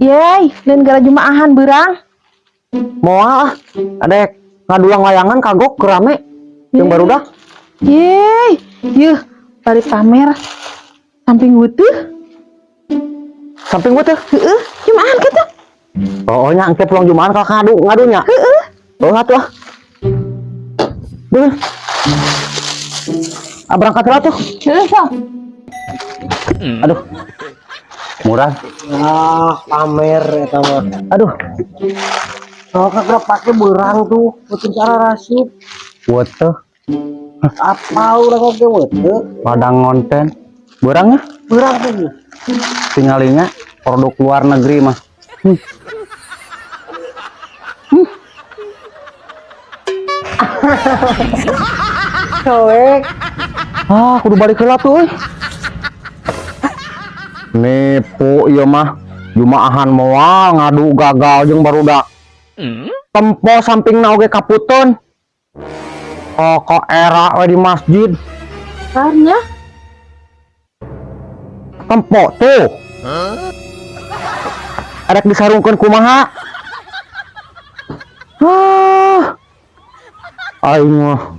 Yeay, dan gara jumaahan berang. Moal ada ngadulang layangan kagok kerame yang baru dah. Yeay, yuh, balik pamer. Samping butuh. Samping gue tuh. Jumaahan kata. Oh nyangke pulang jumaan kalau ngadunya. Oh atuh. Dulu. Berangkat lah tuh. Aduh. Murah. Pamer ya mah. Aduh. Kalau kagak pakai berang tuh, bikin cara rasup. Buat tuh. Apa orang oke wete? Padang ngonten. Berangnya? Berang tuh. Tinggalinya produk luar negeri mah. Cowek. Kudu balik ke tuh. Nipu iya mah. Jumaahan moal ngadu gagal jeung barudak. Tempo samping oge kaputon. Kok era we di masjid. Karena Tempo tuh. Arek disarungkeun kumaha? Aing mah